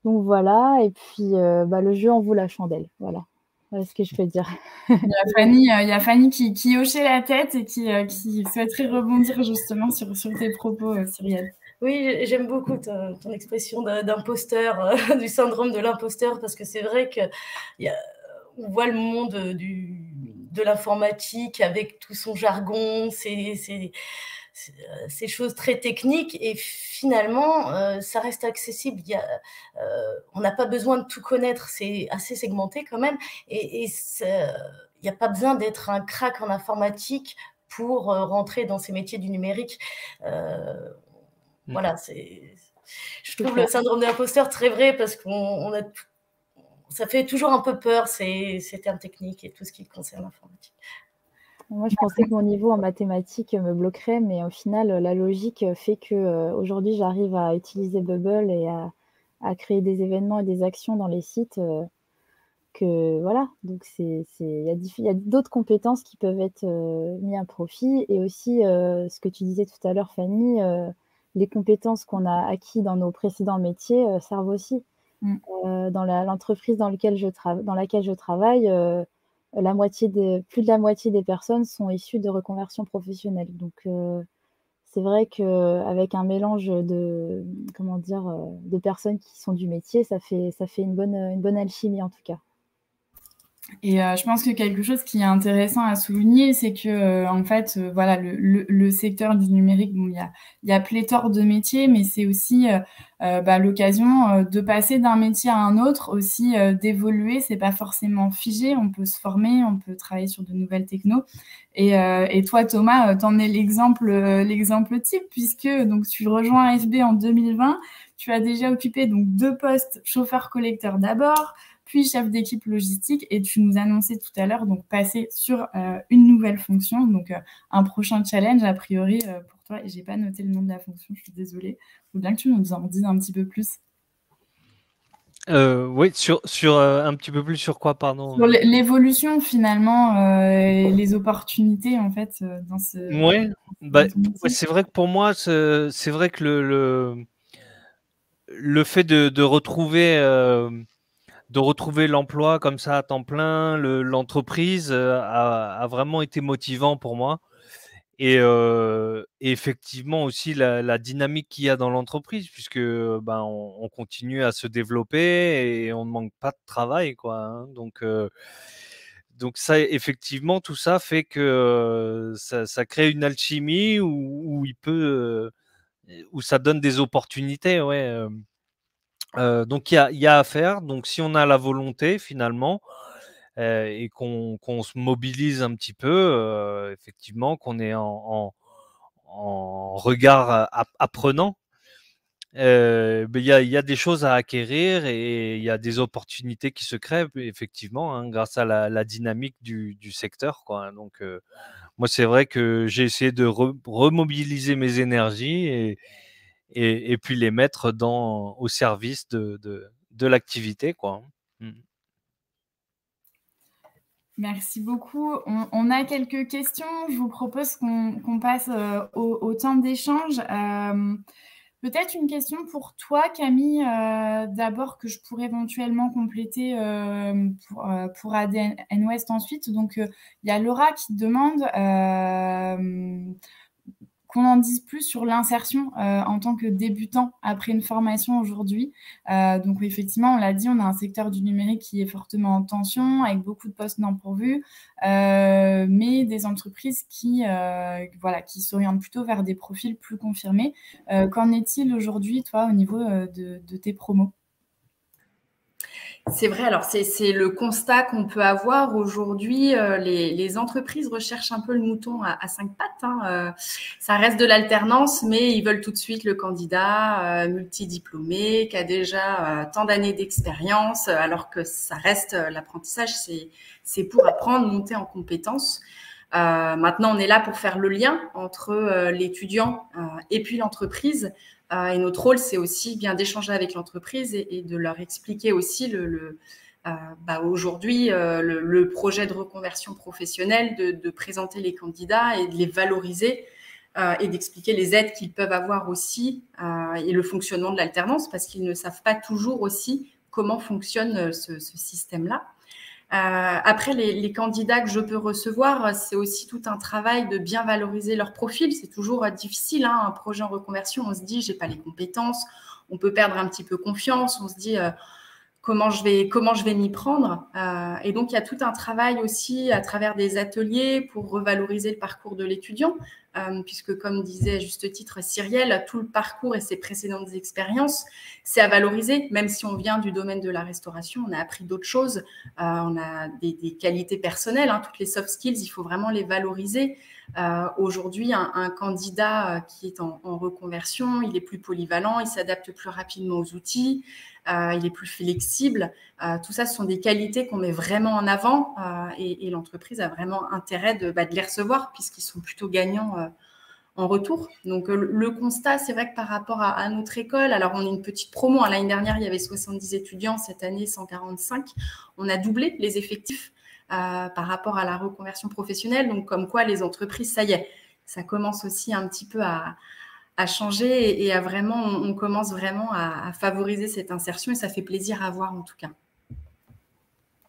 S4: voilà. Et puis le jeu en vaut la chandelle, voilà. Voilà ce que je peux dire.
S1: Il y a Fanny qui hochait la tête et qui souhaiterait rebondir justement sur tes propos, Cyrielle.
S5: Oui, j'aime beaucoup ton expression d'imposteur, du syndrome de l'imposteur, parce que c'est vrai qu'on voit le monde de l'informatique avec tout son jargon, ces choses très techniques, et finalement, ça reste accessible. On n'a pas besoin de tout connaître, c'est assez segmenté quand même, et il n'y a pas besoin d'être un crack en informatique pour rentrer dans ces métiers du numérique. Voilà, je trouve le syndrome de l'imposteur très vrai parce qu'on a ça fait toujours un peu peur, ces termes techniques et tout ce qui concerne l'informatique.
S4: Moi, je pensais que mon niveau en mathématiques me bloquerait, mais au final, la logique fait que aujourd'hui, j'arrive à utiliser Bubble et à créer des événements et des actions dans les sites. Que voilà, donc il y a d'autres compétences qui peuvent être mises à profit. Et aussi, ce que tu disais tout à l'heure, Fanny, les compétences qu'on a acquises dans nos précédents métiers servent aussi. Dans l'entreprise dans laquelle je travaille, plus de la moitié des personnes sont issues de reconversion professionnelle. Donc, c'est vrai qu'avec un mélange de personnes qui sont du métier, ça fait une bonne alchimie en tout cas.
S1: Et je pense que quelque chose qui est intéressant à souligner, c'est que en fait, voilà, le secteur du numérique, bon, il y a pléthore de métiers, mais c'est aussi l'occasion de passer d'un métier à un autre, aussi d'évoluer. C'est pas forcément figé. On peut se former, on peut travailler sur de nouvelles technos. Et toi, Thomas, t'en es l'exemple type, puisque donc tu rejoins AFB en 2020. Tu as déjà occupé donc 2 postes, chauffeur-collecteur d'abord, puis chef d'équipe logistique, et tu nous annonçais tout à l'heure donc passer sur une nouvelle fonction, donc un prochain challenge a priori pour toi. Et j'ai pas noté le nom de la fonction, je suis désolée. Il faut bien que tu nous en dises un petit peu plus.
S6: Oui, sur un petit peu plus sur quoi, pardon?
S1: Sur l'évolution finalement, et les opportunités en fait dans ce.
S6: Ouais, c'est vrai que pour moi, c'est vrai que le fait de retrouver l'emploi comme ça à temps plein, l'entreprise a vraiment été motivant pour moi. Et effectivement aussi la dynamique qu'il y a dans l'entreprise, puisque on continue à se développer et on ne manque pas de travail, quoi, hein. Donc ça, effectivement, tout ça fait que ça crée une alchimie où ça donne des opportunités, ouais. Donc il y a à faire. Donc si on a la volonté finalement, et qu'on se mobilise un petit peu, effectivement, qu'on est en regard apprenant, il y a des choses à acquérir et il y a des opportunités qui se créent effectivement, hein, grâce à la dynamique du secteur, quoi. Donc moi, c'est vrai que j'ai essayé de remobiliser mes énergies et puis les mettre au service de l'activité, quoi.
S1: Merci beaucoup. On a quelques questions. Je vous propose qu'on passe au temps d'échange. Peut-être une question pour toi, Camille, d'abord, que je pourrais éventuellement compléter pour ADN West ensuite. Donc, il y a Laura qui demande qu'on en dise plus sur l'insertion en tant que débutant après une formation aujourd'hui. Donc effectivement, on l'a dit, on a un secteur du numérique qui est fortement en tension, avec beaucoup de postes non pourvus, mais des entreprises qui s'orientent plutôt vers des profils plus confirmés. Qu'en est-il aujourd'hui, toi, au niveau de tes promos ?
S3: C'est vrai, alors c'est le constat qu'on peut avoir aujourd'hui. Les entreprises recherchent un peu le mouton à 5 pattes, hein. Ça reste de l'alternance, mais ils veulent tout de suite le candidat multidiplômé, qui a déjà tant d'années d'expérience, alors que ça reste l'apprentissage, c'est pour apprendre, monter en compétences. Maintenant, on est là pour faire le lien entre l'étudiant et puis l'entreprise. Et notre rôle, c'est aussi bien d'échanger avec l'entreprise et de leur expliquer aussi aujourd'hui le projet de reconversion professionnelle, de présenter les candidats et de les valoriser et d'expliquer les aides qu'ils peuvent avoir aussi et le fonctionnement de l'alternance, parce qu'ils ne savent pas toujours aussi comment fonctionne ce système-là. Après, les candidats que je peux recevoir, c'est aussi tout un travail de bien valoriser leur profil. C'est toujours difficile, hein, un projet en reconversion. On se dit, j'ai pas les compétences. On peut perdre un petit peu confiance. On se dit, comment je vais m'y prendre. Et donc, il y a tout un travail aussi à travers des ateliers pour revaloriser le parcours de l'étudiant, puisque, comme disait à juste titre Cyrielle, tout le parcours et ses précédentes expériences, c'est à valoriser. Même si on vient du domaine de la restauration, on a appris d'autres choses. On a des qualités personnelles, hein, toutes les soft skills, il faut vraiment les valoriser. Aujourd'hui, un candidat qui est en reconversion, il est plus polyvalent, il s'adapte plus rapidement aux outils. il est plus flexible. Tout ça, ce sont des qualités qu'on met vraiment en avant et l'entreprise a vraiment intérêt de les recevoir puisqu'ils sont plutôt gagnants en retour. Donc, le constat, c'est vrai que par rapport à notre école, alors on est une petite promo. L'année dernière, il y avait 70 étudiants. Cette année, 145. On a doublé les effectifs par rapport à la reconversion professionnelle. Donc, comme quoi, les entreprises, ça y est, ça commence aussi un petit peu à changer et on commence vraiment à favoriser cette insertion et ça fait plaisir à voir en tout cas.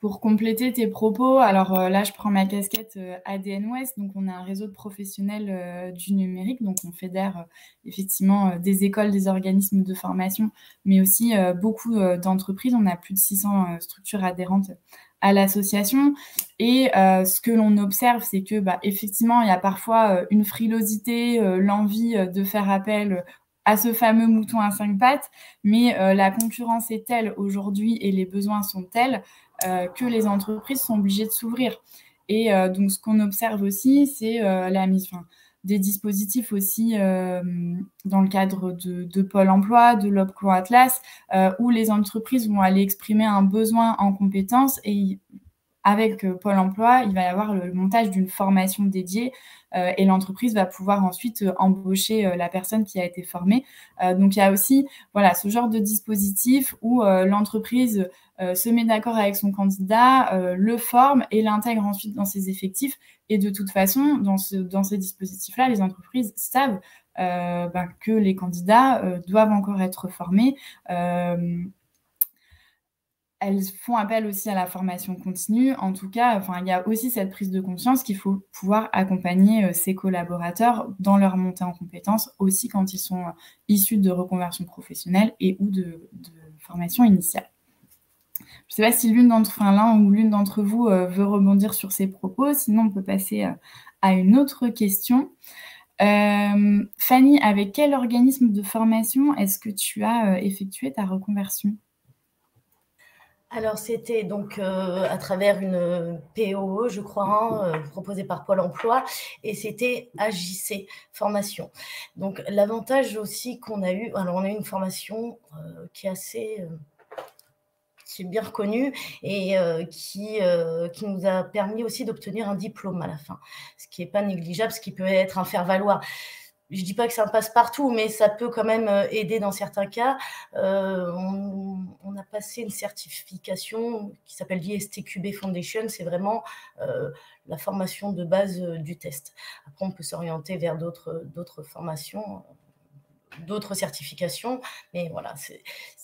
S1: Pour compléter tes propos, alors là, je prends ma casquette ADN Ouest, donc on a un réseau de professionnels du numérique, donc on fédère effectivement des écoles, des organismes de formation, mais aussi beaucoup d'entreprises. On a plus de 600 structures adhérentes à l'association et ce que l'on observe, c'est que effectivement, il y a parfois une frilosité, l'envie de faire appel à ce fameux mouton à 5 pattes, mais la concurrence est telle aujourd'hui et les besoins sont tels que les entreprises sont obligées de s'ouvrir. Et donc, ce qu'on observe aussi, c'est la mise des dispositifs aussi dans le cadre de Pôle emploi, de l'Opco Atlas, où les entreprises vont aller exprimer un besoin en compétences et avec Pôle emploi, il va y avoir le montage d'une formation dédiée et l'entreprise va pouvoir ensuite embaucher la personne qui a été formée. Donc, il y a aussi ce genre de dispositif où l'entreprise se met d'accord avec son candidat, le forme et l'intègre ensuite dans ses effectifs. Et de toute façon, dans ces dispositifs-là, les entreprises savent que les candidats doivent encore être formés. Elles font appel aussi à la formation continue. En tout cas, il y a aussi cette prise de conscience qu'il faut pouvoir accompagner ses collaborateurs dans leur montée en compétences, aussi quand ils sont issus de reconversion professionnelle et ou de formation initiale. Je ne sais pas si l'un ou l'une d'entre vous veut rebondir sur ces propos. Sinon, on peut passer à une autre question. Fanny, avec quel organisme de formation est-ce que tu as effectué ta reconversion ?
S5: Alors, c'était donc à travers une POE, je crois, proposée par Pôle emploi, et c'était AJC Formation. Donc, l'avantage aussi qu'on a eu, alors on a eu une formation qui est bien reconnue et qui nous a permis aussi d'obtenir un diplôme à la fin, ce qui n'est pas négligeable, ce qui peut être un faire-valoir. Je ne dis pas que c'est un passe-partout, mais ça peut quand même aider dans certains cas. On a passé une certification qui s'appelle l'ISTQB Foundation. C'est vraiment la formation de base du test. Après, on peut s'orienter vers d'autres formations, d'autres certifications. Mais voilà,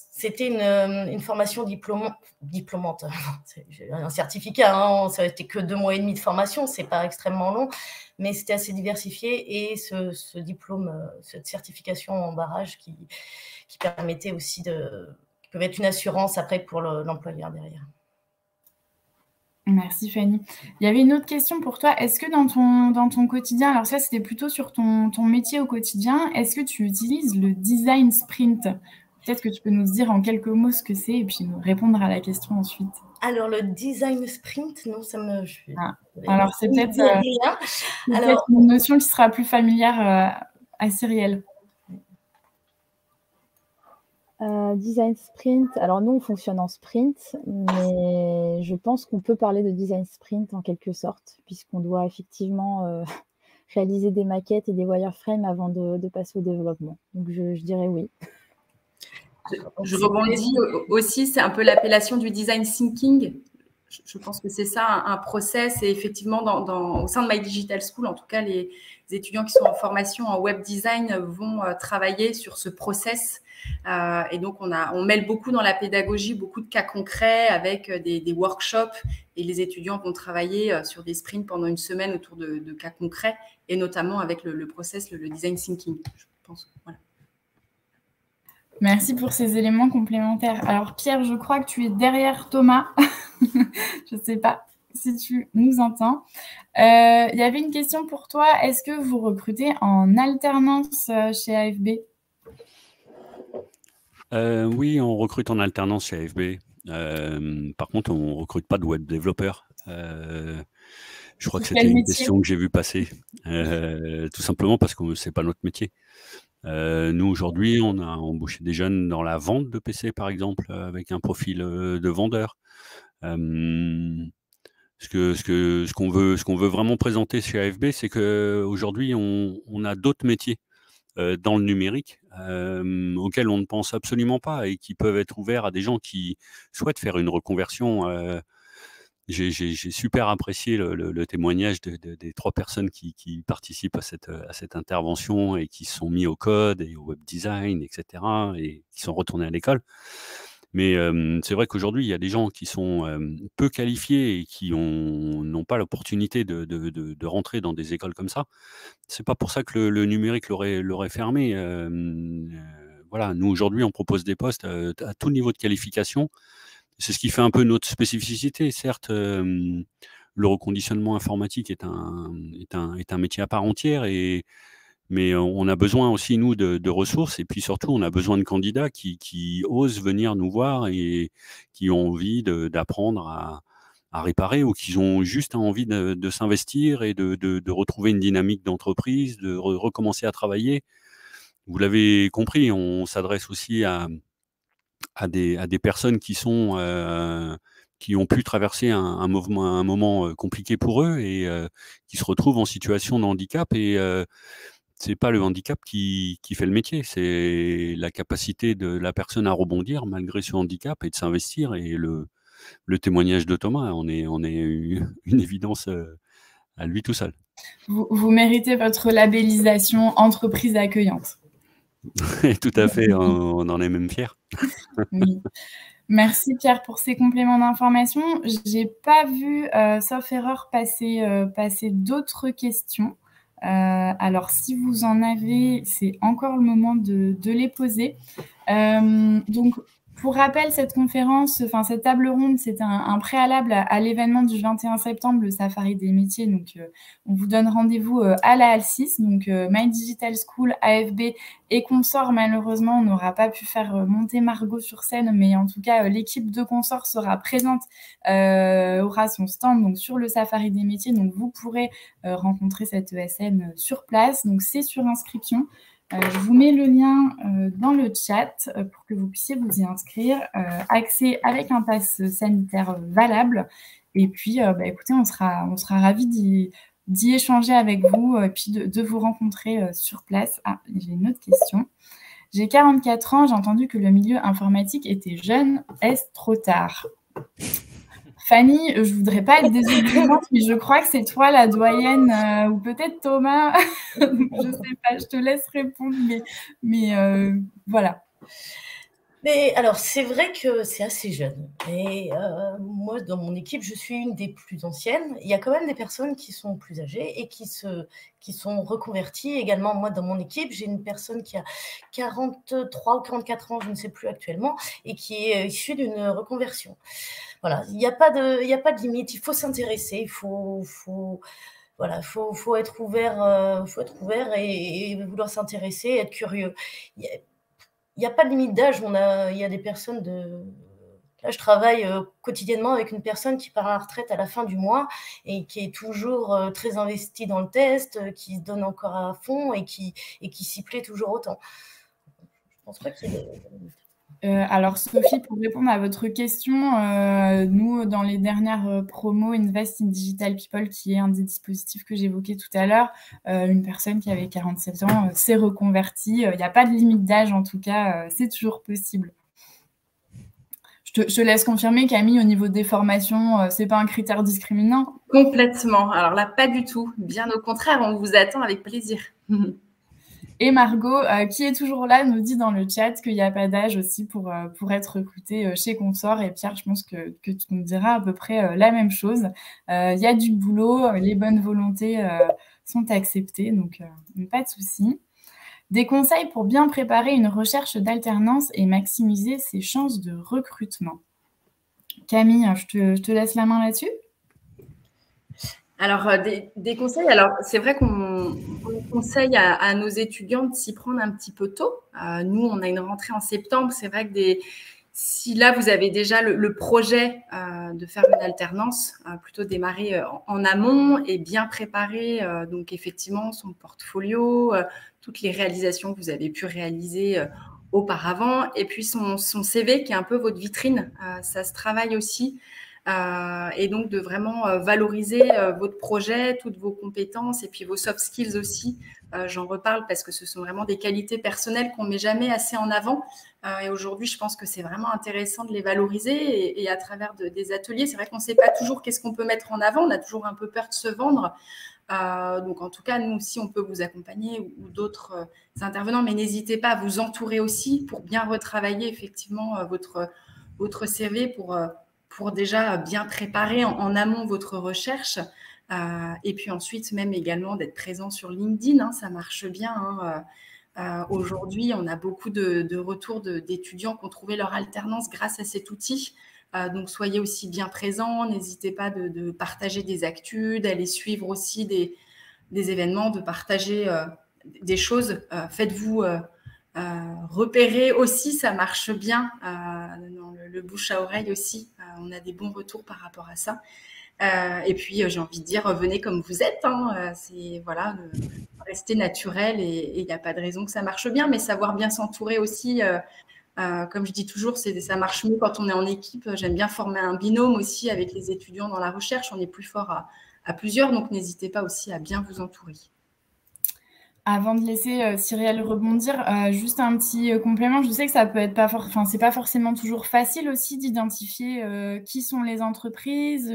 S5: c'était une formation diplômante. J'ai un certificat, ça a été que 2 mois et demi de formation, c'est pas extrêmement long, mais c'était assez diversifié et ce diplôme, cette certification en barrage qui permettait aussi qui peut être une assurance après pour l'employeur derrière.
S1: Merci Fanny. Il y avait une autre question pour toi. Est-ce que dans ton quotidien, alors ça c'était plutôt sur ton métier au quotidien, est-ce que tu utilises le design sprint ? Peut-être que tu peux nous dire en quelques mots ce que c'est et puis nous répondre à la question ensuite.
S5: Alors, le design sprint, non, ça me...
S1: Alors, c'est peut-être une notion qui sera plus familière à Cyrielle.
S4: Design sprint, alors nous, on fonctionne en sprint, mais je pense qu'on peut parler de design sprint en quelque sorte, puisqu'on doit effectivement réaliser des maquettes et des wireframes avant de passer au développement. Donc, je dirais oui.
S3: Je rebondis aussi, c'est un peu l'appellation du design thinking. Je pense que c'est ça, un process. Et effectivement, au sein de My Digital School, en tout cas, les étudiants qui sont en formation en web design vont travailler sur ce process. Et donc, on mêle beaucoup dans la pédagogie, beaucoup de cas concrets avec des workshops. Et les étudiants vont travailler sur des sprints pendant une semaine autour de cas concrets, et notamment avec le process, le design thinking, je pense. Voilà.
S1: Merci pour ces éléments complémentaires. Alors Pierre, je crois que tu es derrière Thomas. Je ne sais pas si tu nous entends. Il y avait une question pour toi. Est-ce que vous recrutez en alternance chez AFB ?
S2: Oui, on recrute en alternance chez AFB. Par contre, on ne recrute pas de web développeurs. Je crois que c'était une question que j'ai vue passer. Tout simplement parce que ce n'est pas notre métier. Nous, aujourd'hui, on a embauché des jeunes dans la vente de PC, par exemple, avec un profil de vendeur. Ce qu'on veut vraiment présenter chez AFB, c'est qu'aujourd'hui, on a d'autres métiers dans le numérique auxquels on ne pense absolument pas et qui peuvent être ouverts à des gens qui souhaitent faire une reconversion. J'ai super apprécié le témoignage des 3 personnes qui participent à cette intervention et qui se sont mis au code et au web design, etc., et qui sont retournés à l'école. Mais c'est vrai qu'aujourd'hui, il y a des gens qui sont peu qualifiés et qui n'ont pas l'opportunité de rentrer dans des écoles comme ça. C'est pas pour ça que le numérique l'aurait fermé. Voilà, nous, aujourd'hui, on propose des postes à tout niveau de qualification. C'est ce qui fait un peu notre spécificité. Certes, le reconditionnement informatique est un métier à part entière, mais on a besoin aussi, nous, de ressources, et puis surtout, on a besoin de candidats qui osent venir nous voir et qui ont envie d'apprendre à réparer, ou qui ont juste envie de s'investir et de retrouver une dynamique d'entreprise, de recommencer à travailler. Vous l'avez compris, on s'adresse aussi à des personnes qui ont pu traverser un moment compliqué pour eux et qui se retrouvent en situation de handicap. Et c'est pas le handicap qui fait le métier, c'est la capacité de la personne à rebondir malgré ce handicap et de s'investir. Et le témoignage de Thomas, on est une évidence à lui tout seul.
S1: Vous méritez votre labellisation entreprise accueillante.
S2: Tout à fait, on en est même fiers.
S1: Oui. Merci Pierre pour ces compléments d'information. J'ai pas vu, sauf erreur, passer d'autres questions. Alors si vous en avez, c'est encore le moment de les poser. Donc pour rappel, cette conférence, cette table ronde, c'est un préalable à l'événement du 21 septembre, le Safari des métiers. Donc, on vous donne rendez-vous à la Halle6, donc My Digital School, AFB et consorts. Malheureusement, on n'aura pas pu faire monter Margot sur scène, mais en tout cas, l'équipe de consorts sera présente, aura son stand donc sur le Safari des métiers. Donc, vous pourrez rencontrer cette ESN sur place. Donc, c'est sur inscription. Je vous mets le lien dans le chat pour que vous puissiez vous y inscrire. Accès avec un pass sanitaire valable. Et puis, écoutez, on sera ravis d'y échanger avec vous et puis de vous rencontrer sur place. Ah, j'ai une autre question. J'ai 44 ans, j'ai entendu que le milieu informatique était jeune. Est-ce trop tard ? Fanny, je ne voudrais pas être désobligeante, mais je crois que c'est toi la doyenne, ou peut-être Thomas. Je ne sais pas, je te laisse répondre, mais voilà.
S5: Mais alors, c'est vrai que c'est assez jeune. Et moi, dans mon équipe, je suis une des plus anciennes. Il y a quand même des personnes qui sont plus âgées et qui sont reconverties. Également, moi, dans mon équipe, j'ai une personne qui a 43 ou 44 ans, je ne sais plus actuellement, et qui est issue d'une reconversion. Voilà, il n'y a pas de limite. Il faut s'intéresser, il faut être ouvert et vouloir s'intéresser, être curieux. Il n'y a pas de limite d'âge. Il y a des personnes Là, je travaille quotidiennement avec une personne qui part à la retraite à la fin du mois et qui est toujours très investie dans le test, qui se donne encore à fond et qui s'y plaît toujours autant. Je pense pas qu'il y ait de limite.
S1: Alors Sophie, pour répondre à votre question, nous, dans les dernières promos Invest in Digital People, qui est un des dispositifs que j'évoquais tout à l'heure, une personne qui avait 47 ans s'est reconvertie. Il n'y a pas de limite d'âge, en tout cas, c'est toujours possible. Je te laisse confirmer, Camille, au niveau des formations, ce n'est pas un critère discriminant?
S3: Complètement. Alors là, pas du tout. Bien au contraire, on vous attend avec plaisir.
S1: Et Margot, qui est toujours là, nous dit dans le chat qu'il n'y a pas d'âge aussi pour être recruté chez Consort. Et Pierre, je pense que tu nous diras à peu près la même chose. Il y a du boulot, les bonnes volontés sont acceptées, donc pas de souci. Des conseils pour bien préparer une recherche d'alternance et maximiser ses chances de recrutement. Camille, je te laisse la main là-dessus.
S3: Alors, des conseils. Alors, c'est vrai qu'on conseille à nos étudiants de s'y prendre un petit peu tôt. Nous, on a une rentrée en septembre. C'est vrai que Si là, vous avez déjà le projet de faire une alternance, plutôt démarrer en amont et bien préparer, donc effectivement, son portfolio, toutes les réalisations que vous avez pu réaliser auparavant, et puis son CV qui est un peu votre vitrine, ça se travaille aussi. Et donc de vraiment valoriser votre projet, toutes vos compétences et puis vos soft skills aussi. J'en reparle parce que ce sont vraiment des qualités personnelles qu'on ne met jamais assez en avant. Et aujourd'hui, je pense que c'est vraiment intéressant de les valoriser. Et à travers des ateliers, c'est vrai qu'on ne sait pas toujours qu'est-ce qu'on peut mettre en avant. On a toujours un peu peur de se vendre. Donc en tout cas, nous aussi, on peut vous accompagner ou d'autres intervenants. Mais n'hésitez pas à vous entourer aussi pour bien retravailler effectivement votre CV pour déjà bien préparer en amont votre recherche. Et puis ensuite, même également d'être présent sur LinkedIn, hein, ça marche bien. Aujourd'hui, on a beaucoup de retours d'étudiants qui ont trouvé leur alternance grâce à cet outil. Donc, soyez aussi bien présents. N'hésitez pas de partager des actus, d'aller suivre aussi des événements, de partager des choses. Faites-vous repérer aussi, ça marche bien. Dans le bouche à oreille aussi, on a des bons retours par rapport à ça. Et puis, j'ai envie de dire, venez comme vous êtes. C'est voilà, rester naturel et il n'y a pas de raison que ça marche bien, mais savoir bien s'entourer aussi. Comme je dis toujours, ça marche mieux quand on est en équipe. J'aime bien former un binôme aussi avec les étudiants dans la recherche. On est plus fort à plusieurs, donc n'hésitez pas aussi à bien vous entourer.
S1: Avant de laisser Cyrielle rebondir, juste un petit complément. Je sais que ça peut être c'est pas forcément toujours facile aussi d'identifier qui sont les entreprises,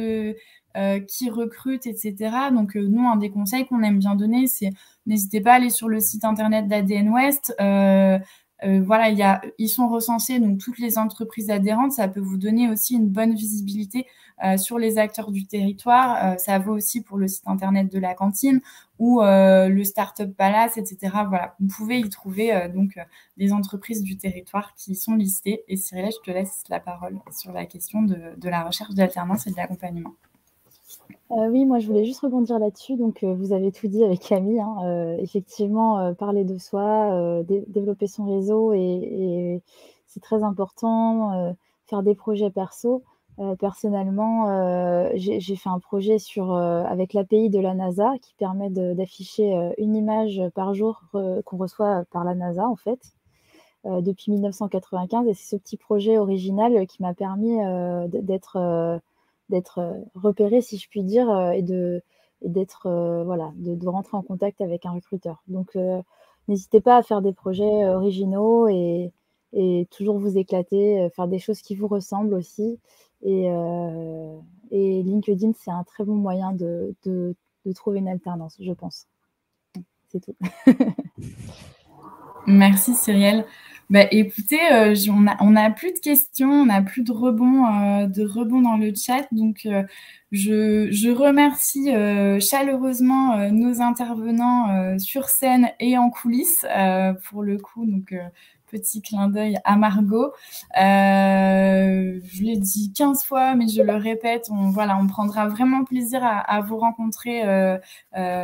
S1: qui recrutent, etc. Donc nous, un des conseils qu'on aime bien donner, c'est n'hésitez pas à aller sur le site internet d'ADN Ouest. Voilà, ils sont recensés, donc toutes les entreprises adhérentes. Ça peut vous donner aussi une bonne visibilité sur les acteurs du territoire. Ça vaut aussi pour le site internet de la cantine ou le Startup Palace, etc. Voilà, vous pouvez y trouver des entreprises du territoire qui sont listées. Et Cyrielle, je te laisse la parole sur la question de la recherche d'alternance et de l'accompagnement.
S4: Oui, moi je voulais juste rebondir là-dessus. Donc vous avez tout dit avec Camille, hein. Effectivement, parler de soi, développer son réseau et c'est très important. Faire des projets perso. Personnellement, j'ai fait un projet avec l'API de la NASA qui permet d'afficher une image par jour qu'on reçoit par la NASA en fait, depuis 1995. Et c'est ce petit projet original qui m'a permis d'être repéré, si je puis dire, et de rentrer en contact avec un recruteur. Donc, n'hésitez pas à faire des projets originaux et toujours vous éclater, faire des choses qui vous ressemblent aussi. Et LinkedIn, c'est un très bon moyen de trouver une alternance, je pense. C'est tout.
S1: Merci Cyrielle. Bah, écoutez, on a plus de questions, on n'a plus de rebonds dans le chat. Donc, je remercie chaleureusement nos intervenants sur scène et en coulisses pour le coup. Donc, petit clin d'œil à Margot. Je l'ai dit 15 fois, mais je le répète, on prendra vraiment plaisir à vous rencontrer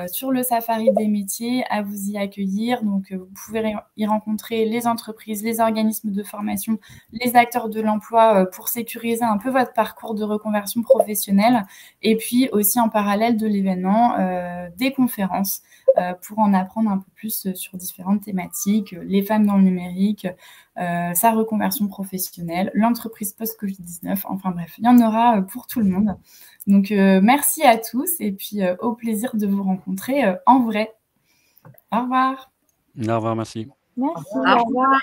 S1: sur le Safari des métiers, à vous y accueillir. Donc, vous pouvez y rencontrer les entreprises, les organismes de formation, les acteurs de l'emploi pour sécuriser un peu votre parcours de reconversion professionnelle. Et puis aussi en parallèle de l'événement, des conférences pour en apprendre un peu plus sur différentes thématiques, les femmes dans le numérique, sa reconversion professionnelle, l'entreprise post-Covid-19, enfin bref, il y en aura pour tout le monde. Donc merci à tous et puis au plaisir de vous rencontrer en vrai. Au revoir.
S2: Au revoir, merci.
S4: Merci,
S3: au revoir.